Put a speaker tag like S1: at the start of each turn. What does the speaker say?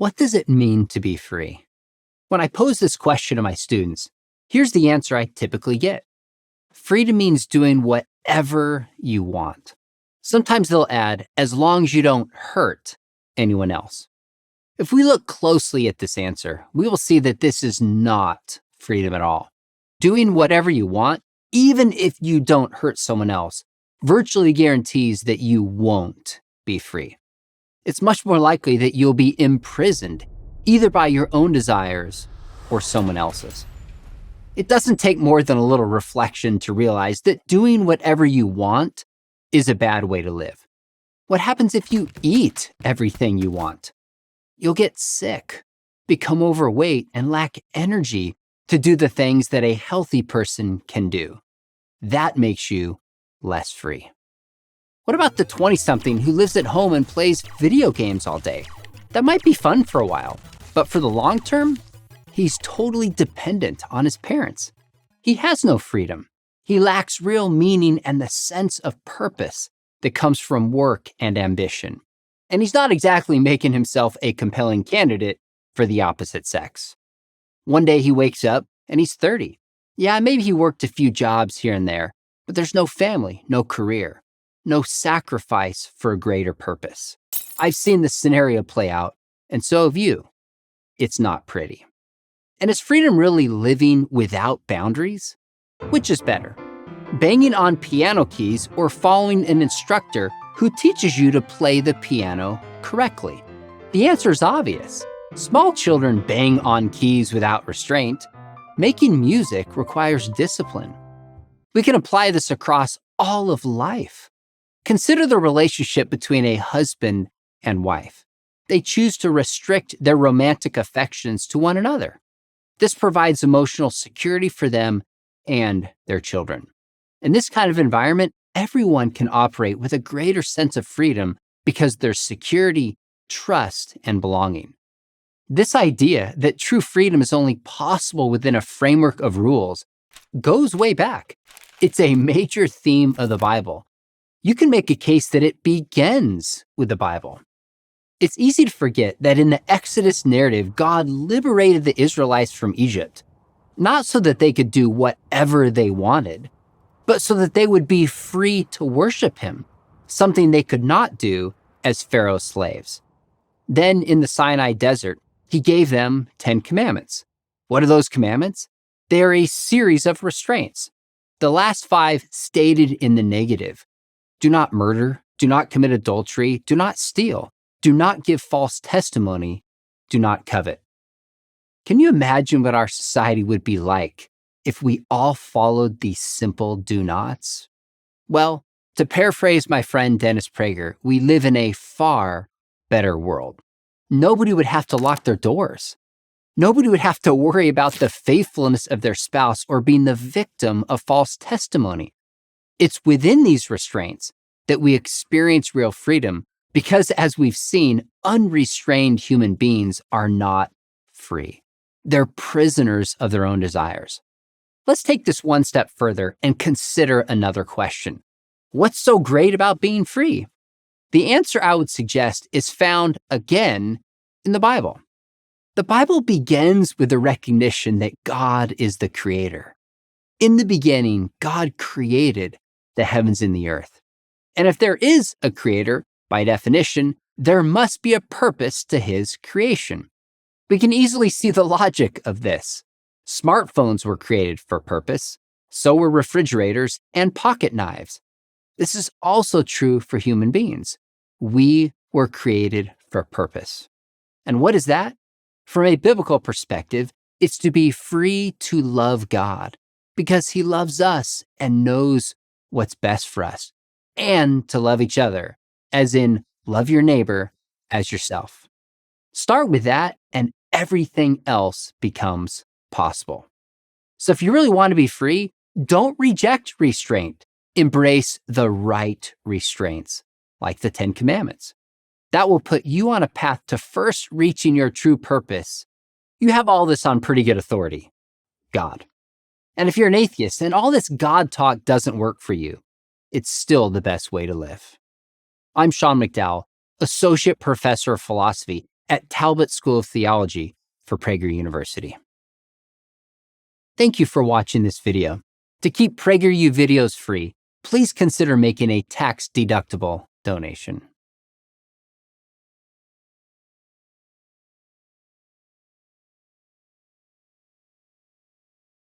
S1: What does it mean to be free? When I pose this question to my students, here's the answer I typically get. Freedom means doing whatever you want. Sometimes they'll add, as long as you don't hurt anyone else. If we look closely at this answer, we will see that this is not freedom at all. Doing whatever you want, even if you don't hurt someone else, virtually guarantees that you won't be free. It's much more likely that you'll be imprisoned, either by your own desires or someone else's. It doesn't take more than a little reflection to realize that doing whatever you want is a bad way to live. What happens if you eat everything you want? You'll get sick, become overweight, and lack energy to do the things that a healthy person can do. That makes you less free. What about the 20-something who lives at home and plays video games all day? That might be fun for a while, but for the long term, he's totally dependent on his parents. He has no freedom. He lacks real meaning and the sense of purpose that comes from work and ambition. And he's not exactly making himself a compelling candidate for the opposite sex. One day he wakes up and he's 30. Yeah, maybe he worked a few jobs here and there, but there's no family, no career, no sacrifice for a greater purpose. I've seen this scenario play out, and so have you. It's not pretty. And is freedom really living without boundaries? Which is better, banging on piano keys or following an instructor who teaches you to play the piano correctly? The answer is obvious. Small children bang on keys without restraint. Making music requires discipline. We can apply this across all of life. Consider the relationship between a husband and wife. They choose to restrict their romantic affections to one another. This provides emotional security for them and their children. In this kind of environment, everyone can operate with a greater sense of freedom because there's security, trust, and belonging. This idea that true freedom is only possible within a framework of rules goes way back. It's a major theme of the Bible. You can make a case that it begins with the Bible. It's easy to forget that in the Exodus narrative, God liberated the Israelites from Egypt, not so that they could do whatever they wanted, but so that they would be free to worship him, something they could not do as Pharaoh's slaves. Then in the Sinai desert, he gave them 10 commandments. What are those commandments? They are a series of restraints. The last 5 stated in the negative. Do not murder, do not commit adultery, do not steal, do not give false testimony, do not covet. Can you imagine what our society would be like if we all followed these simple do nots? Well, to paraphrase my friend Dennis Prager, we live in a far better world. Nobody would have to lock their doors. Nobody would have to worry about the faithfulness of their spouse or being the victim of false testimony. It's within these restraints that we experience real freedom because, as we've seen, unrestrained human beings are not free. They're prisoners of their own desires. Let's take this one step further and consider another question. What's so great about being free? The answer I would suggest is found again in the Bible. The Bible begins with the recognition that God is the creator. In the beginning, God created the heavens and the earth. And if there is a creator, by definition, there must be a purpose to his creation. We can easily see the logic of this. Smartphones were created for purpose. So were refrigerators and pocket knives. This is also true for human beings. We were created for purpose. And what is that? From a biblical perspective, it's to be free to love God because he loves us and knows what's best for us, and to love each other, as in love your neighbor as yourself. Start with that and everything else becomes possible. So if you really want to be free, don't reject restraint. Embrace the right restraints, like the 10 Commandments. That will put you on a path to first reaching your true purpose. You have all this on pretty good authority, God. And if you're an atheist and all this God talk doesn't work for you, it's still the best way to live. I'm Sean McDowell, Associate Professor of Philosophy at Talbot School of Theology for Prager University. Thank you for watching this video. To keep PragerU videos free, please consider making a tax-deductible donation.